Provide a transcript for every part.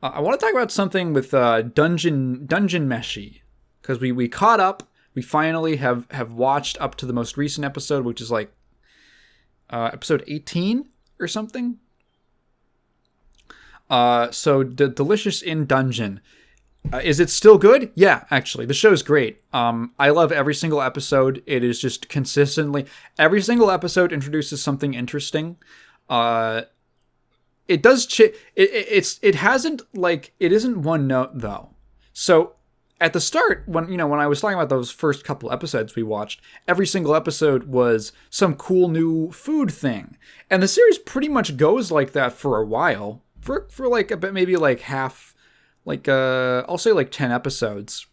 I want to talk about something with Dungeon Meshi, because we caught up. We finally have watched up to the most recent episode, which is like episode 18 or something. So the Delicious in Dungeon. Is it still good? Yeah, actually. The show's great. I love every single episode. It is just consistently... Every single episode introduces something interesting. It does... It hasn't, like... It isn't one note, though. So, at the start, when I was talking about those first couple episodes we watched, every single episode was some cool new food thing. And the series pretty much goes like that for a while. For like a bit, maybe like half... Like, I'll say like 10 episodes.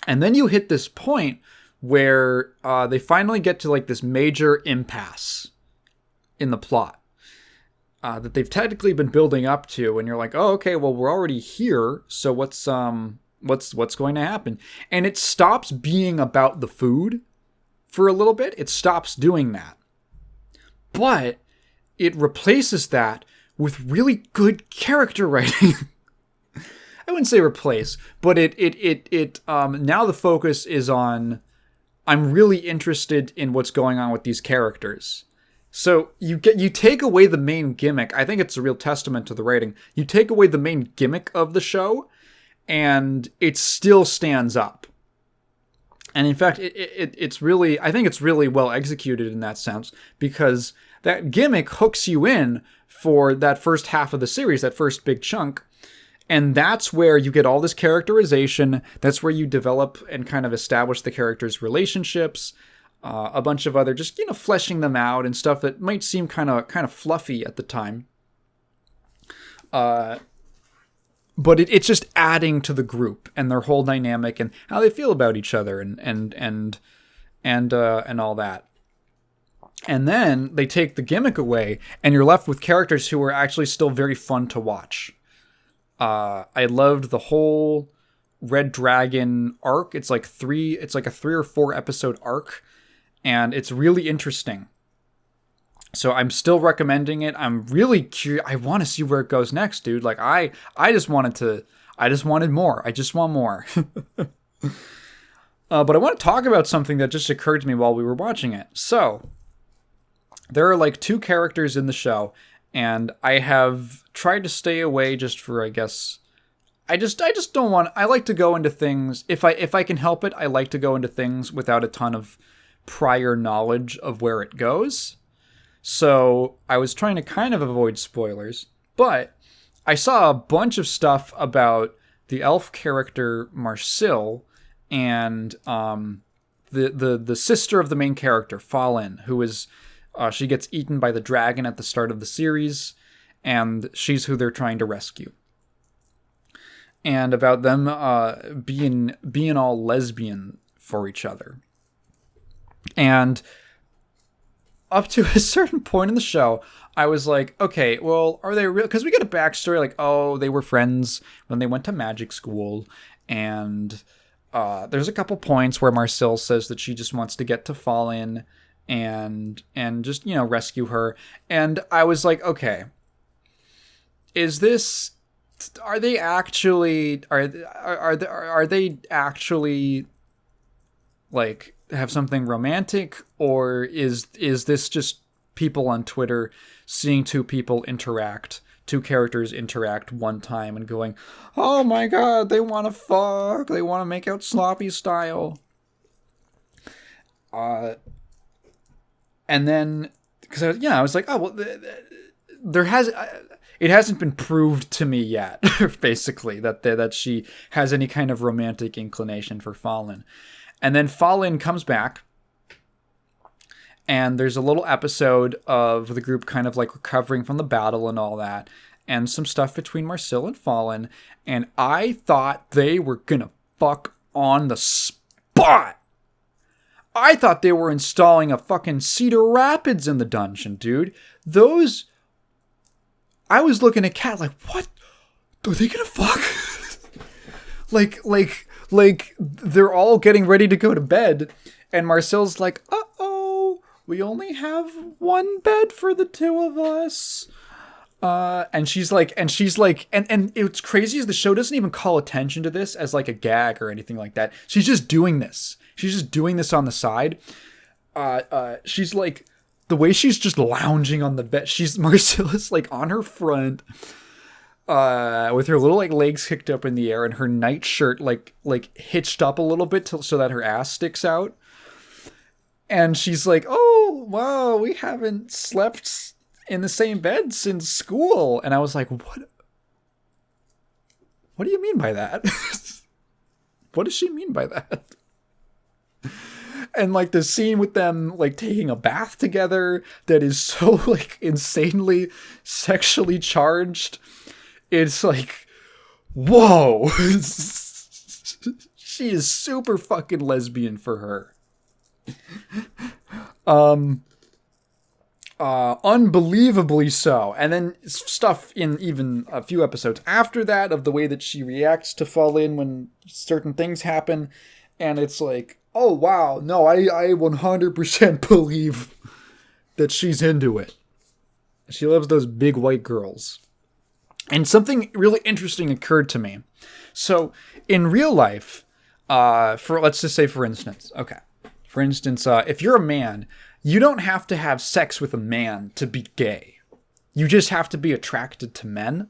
And then you hit this point where they finally get to like this major impasse in the plot that they've technically been building up to. And you're like, oh, okay, well, we're already here. So what's going to happen? And it stops being about the food for a little bit. It stops doing that. But it replaces that with really good character writing. I wouldn't say replace, but it now the focus is on, I'm really interested in what's going on with these characters. So you take away the main gimmick. I think it's a real testament to the writing. You take away the main gimmick of the show, and it still stands up. And in fact, it's really, I think it's really well executed in that sense, because that gimmick hooks you in for that first half of the series, that first big chunk. And that's where you get all this characterization. That's where you develop and kind of establish the characters' relationships. A bunch of other, just, fleshing them out and stuff that might seem kind of fluffy at the time. But it's just adding to the group and their whole dynamic and how they feel about each other and all that. And then they take the gimmick away, and you're left with characters who are actually still very fun to watch. I loved the whole Red Dragon arc. It's like a 3 or 4 episode arc, and it's really interesting. So I'm still recommending it. I'm really curious. I want to see where it goes next, dude. Like I just wanted more. I just want more. But I want to talk about something that just occurred to me while we were watching it. So there are like 2 characters in the show, and I have tried to stay away just for, I guess, I just don't want, I like to go into things, if I can help it, I like to go into things without a ton of prior knowledge of where it goes. So I was trying to kind of avoid spoilers, but I saw a bunch of stuff about the elf character Marcille and the sister of the main character, Fallen, who is... she gets eaten by the dragon at the start of the series, and she's who they're trying to rescue. And about them being all lesbian for each other. And up to a certain point in the show, I was like, okay, well, are they real? Because we get a backstory, like, oh, they were friends when they went to magic school, and there's a couple points where Marcille says that she just wants to get to Fallen and just, rescue her. And I was like, okay, are they actually like have something romantic, or is this just people on Twitter seeing two characters interact one time and going, oh my god, they want to fuck, they want to make out sloppy style. And then, because I was like, oh, well, it hasn't been proved to me yet, basically, that she has any kind of romantic inclination for Fallen. And then Fallen comes back, and there's a little episode of the group kind of like recovering from the battle and all that, and some stuff between Marcille and Fallen, and I thought they were gonna fuck on the spot. I thought they were installing a fucking Cedar Rapids in the dungeon, dude. I was looking at Kat like, what? Are they gonna fuck? like they're all getting ready to go to bed, and Marcille's like, uh-oh, we only have one bed for the two of us. And she's like, and it's crazy is the show doesn't even call attention to this as like a gag or anything like that. She's just doing this. She's just doing this on the side. She's like, the way she's just lounging on the bed, Marcella's like on her front, with her little like legs kicked up in the air and her nightshirt like hitched up a little bit so that her ass sticks out. And she's like, oh, wow, we haven't slept in the same bed since school. And I was like, what do you mean by that? What does she mean by that? And like the scene with them like taking a bath together that is so like insanely sexually charged. It's like, whoa. She is super fucking lesbian for her. Unbelievably so. And then stuff in even a few episodes after that of the way that she reacts to fall in when certain things happen. And it's like, oh wow, no, I 100% believe that she's into it. She loves those big white girls. And something really interesting occurred to me. So in real life, let's just say for instance, if you're a man, you don't have to have sex with a man to be gay. You just have to be attracted to men.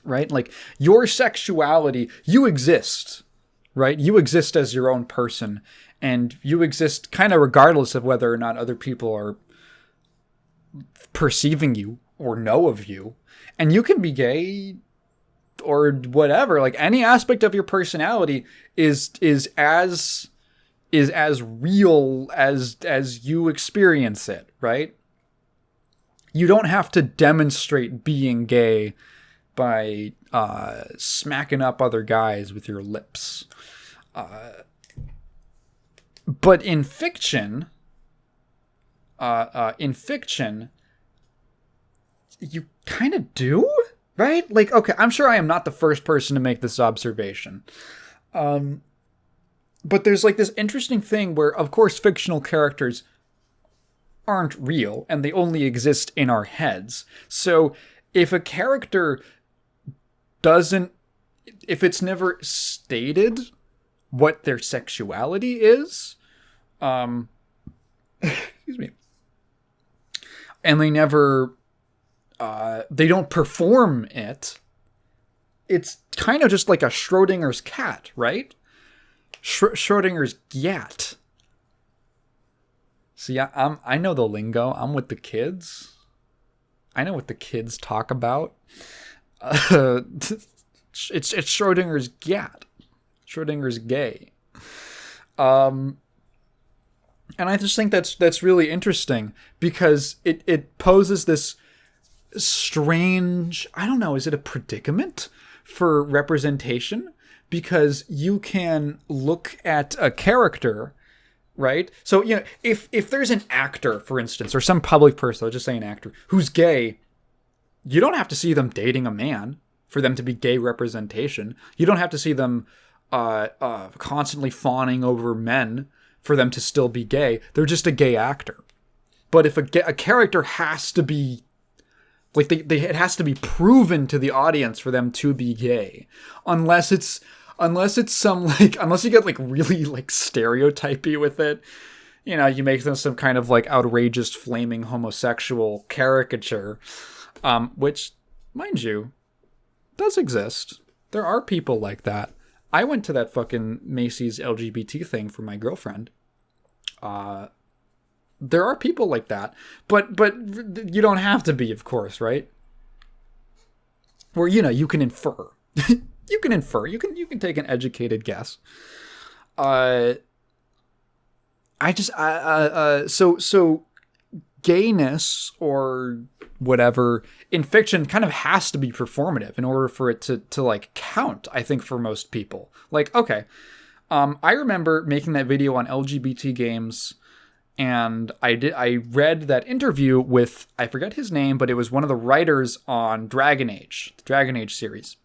Right? Like, your sexuality, you exist. Right? You exist as your own person. And you exist kind of regardless of whether or not other people are perceiving you or know of you. And you can be gay or whatever. Like, any aspect of your personality is as real as you experience it, right? You don't have to demonstrate being gay by smacking up other guys with your lips. But in fiction, you kind of do, right? Like, okay, I'm sure I am not the first person to make this observation. But there's like this interesting thing where, of course, fictional characters aren't real and they only exist in our heads. So if a character if it's never stated what their sexuality is, excuse me, and they never, they don't perform it, it's kind of just like a Schrodinger's cat, right? Schrodinger's gat. See, I know the lingo. I'm with the kids. I know what the kids talk about. It's Schrodinger's gat. Schrodinger's gay. And I just think that's really interesting because it poses this strange, I don't know, is it a predicament for representation? Because you can look at a character, right? So, you know, if there's an actor, for instance, or some public person, I'll just say an actor, who's gay, you don't have to see them dating a man for them to be gay representation. You don't have to see them constantly fawning over men for them to still be gay. They're just a gay actor. But if a character has to be, like, it has to be proven to the audience for them to be gay. Unless it's some, like, unless you get, like, really, like, stereotypy with it. You know, you make them some kind of, like, outrageous, flaming homosexual caricature. Which, mind you, does exist. There are people like that. I went to that fucking Macy's LGBT thing for my girlfriend. There are people like that. But you don't have to be, of course, right? Where, you know, you can infer. You can infer. You can take an educated guess. So gayness or whatever in fiction kind of has to be performative in order for it to like count, I think, for most people. Like, okay, I remember making that video on LGBT games, and I read that interview with, I forget his name, but it was one of the writers on Dragon Age, the Dragon Age series,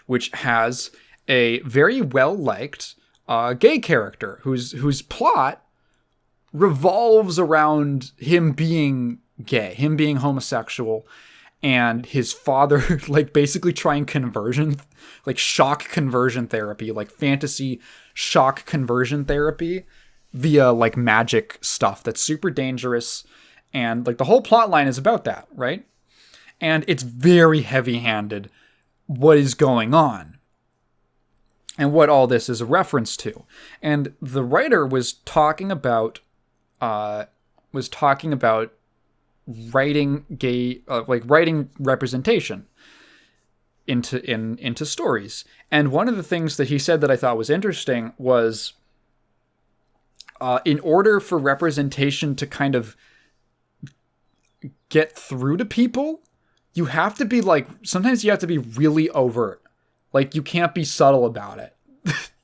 which has a very well-liked gay character whose plot revolves around him being gay, him being homosexual, and his father like basically trying conversion, like shock conversion therapy, like fantasy shock conversion therapy via like magic stuff that's super dangerous. And like the whole plot line is about that, right? And it's very heavy-handed what is going on and what all this is a reference to. And the writer was talking about writing gay, writing representation into stories. And one of the things that he said that I thought was interesting was, in order for representation to kind of get through to people, you have to be like, sometimes you have to be really overt. Like, you can't be subtle about it.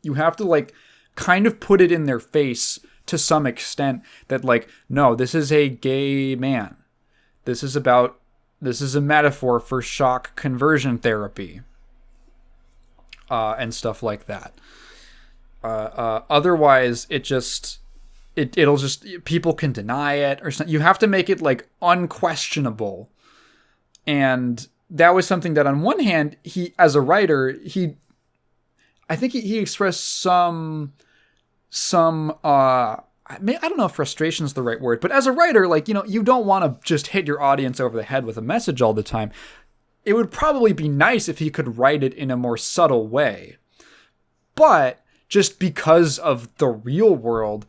You have to like kind of put it in their face to some extent that like, no, this is a gay man. This is a metaphor for shock conversion therapy. And stuff like that. Otherwise, it'll just, people can deny it or something. You have to make it like unquestionable. And that was something that on one hand, he, as a writer, I think he expressed some I don't know if frustration is the right word, but as a writer, like, you don't want to just hit your audience over the head with a message all the time. It would probably be nice if he could write it in a more subtle way. But just because of the real world,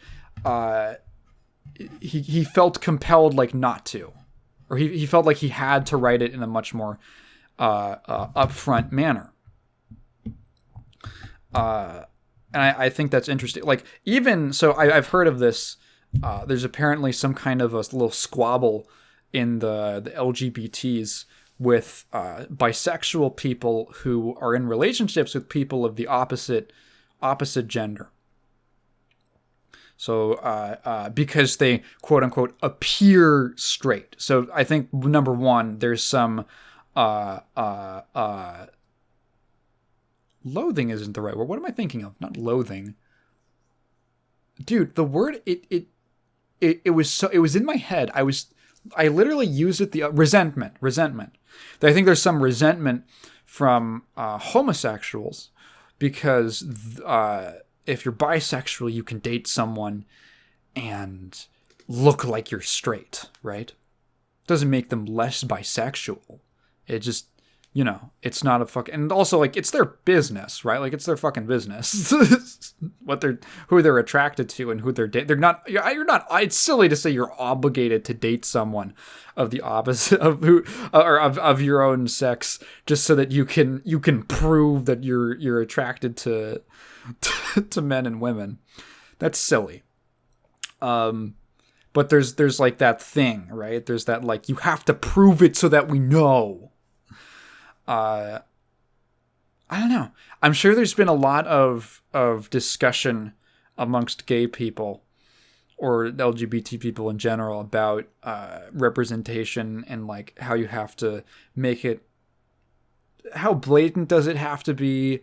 he felt compelled like not to. Or he felt like he had to write it in a much more upfront manner. And I think that's interesting. Like, even so, I've heard of this. There's apparently some kind of a little squabble in the LGBTs with bisexual people who are in relationships with people of the opposite gender. So because they quote unquote appear straight. So I think number one, there's some loathing isn't the right word. What am I thinking of? Not loathing. Dude, the word it was in my head. I literally used it, the resentment. I think there's some resentment from homosexuals because if you're bisexual, you can date someone and look like you're straight, right? Doesn't make them less bisexual. It just, it's not a fucking, and also like it's their business, right? Like it's their fucking business. Who they're attracted to and who they're dating. You're not, it's silly to say you're obligated to date someone of the opposite of who, or of your own sex, just so that you can prove that you're attracted to men and women. That's silly. But there's like that thing, right? There's that like, you have to prove it so that we know. I don't know. I'm sure there's been a lot of discussion amongst gay people or LGBT people in general about representation and like how you have to make it. How blatant does it have to be?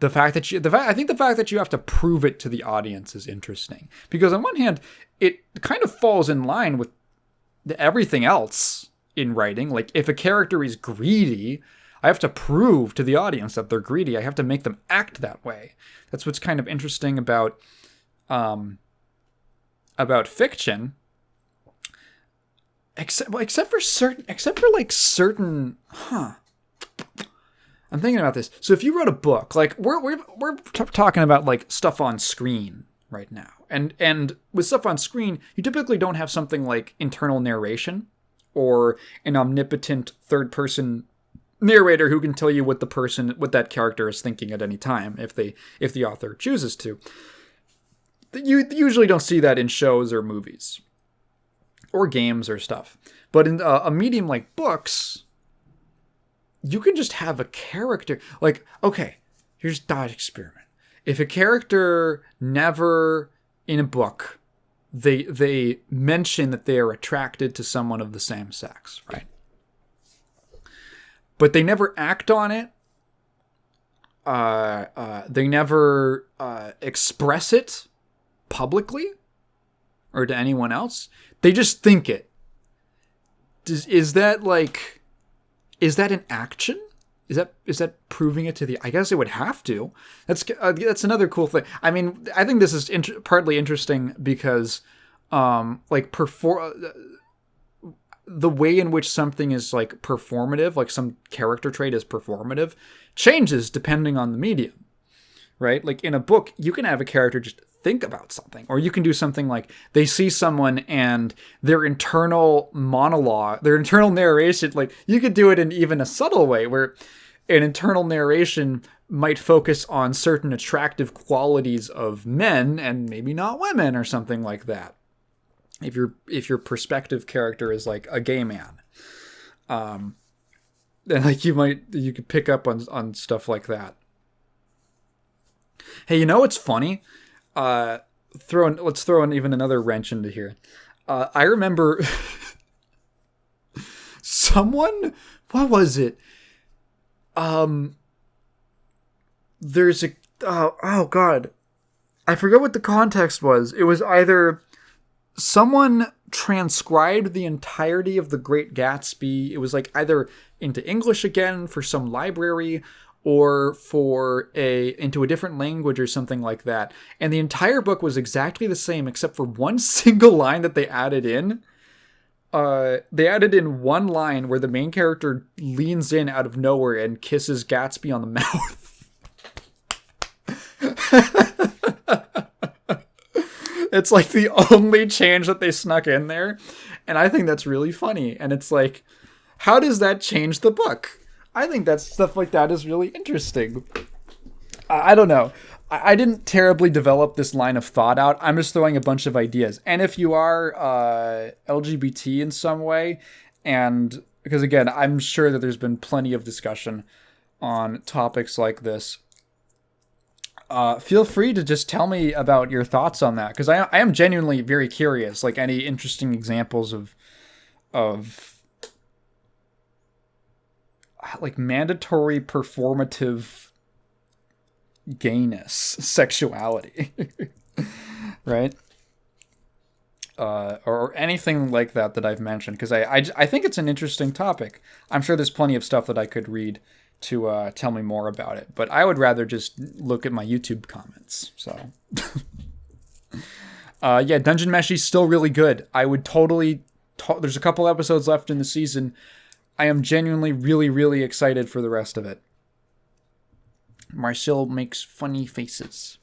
I think the fact that you have to prove it to the audience is interesting, because on one hand, it kind of falls in line with everything else in writing. Like, if a character is greedy, I have to prove to the audience that they're greedy. I have to make them act that way. That's what's kind of interesting about fiction. Except for certain. I'm thinking about this. So if you wrote a book, like we're talking about like stuff on screen right now, and with stuff on screen, you typically don't have something like internal narration or an omnipotent third person narrator who can tell you what that character is thinking at any time if the author chooses to. You usually don't see that in shows or movies or games or stuff. But in a medium like books, you can just have a character. Like, okay, here's a thought experiment. If a character never, in a book, they mention that they are attracted to someone of the same sex, right? But they never act on it. They never express it publicly or to anyone else. They just think it. is that like, is that an action? Is that proving it to the? I guess it would have to. That's another cool thing. I mean, I think this is partly interesting because, like the way in which something is like performative, like some character trait is performative, changes depending on the medium, right? Like in a book, you can have a character just think about something, or you can do something like they see someone and their internal monologue, their internal narration, like you could do it in even a subtle way where an internal narration might focus on certain attractive qualities of men and maybe not women or something like that. If your perspective character is like a gay man, then like you could pick up on stuff like that. Hey, you know what's funny? Let's throw in even another wrench into here. I remember someone. What was it? There's a. Oh God, I forget what the context was. It was either someone transcribed the entirety of The Great Gatsby. It was like either into English again for some library or into a different language or something like that. And the entire book was exactly the same except for one single line that they added in. They added in one line where the main character leans in out of nowhere and kisses Gatsby on the mouth. It's like the only change that they snuck in there. And I think that's really funny. And it's like, how does that change the book? I think that stuff like that is really interesting. I don't know. I didn't terribly develop this line of thought out. I'm just throwing a bunch of ideas. And if you are LGBT in some way, and because again, I'm sure that there's been plenty of discussion on topics like this, feel free to just tell me about your thoughts on that, because I am genuinely very curious. Like any interesting examples of like mandatory performative gayness, sexuality, right? Or anything like that I've mentioned, because I think it's an interesting topic. I'm sure there's plenty of stuff that I could read to tell me more about it, but I would rather just look at my YouTube comments. So, yeah, Dungeon Meshi's still really good. I would totally. There's a couple episodes left in the season. I am genuinely really, really excited for the rest of it. Marcel makes funny faces.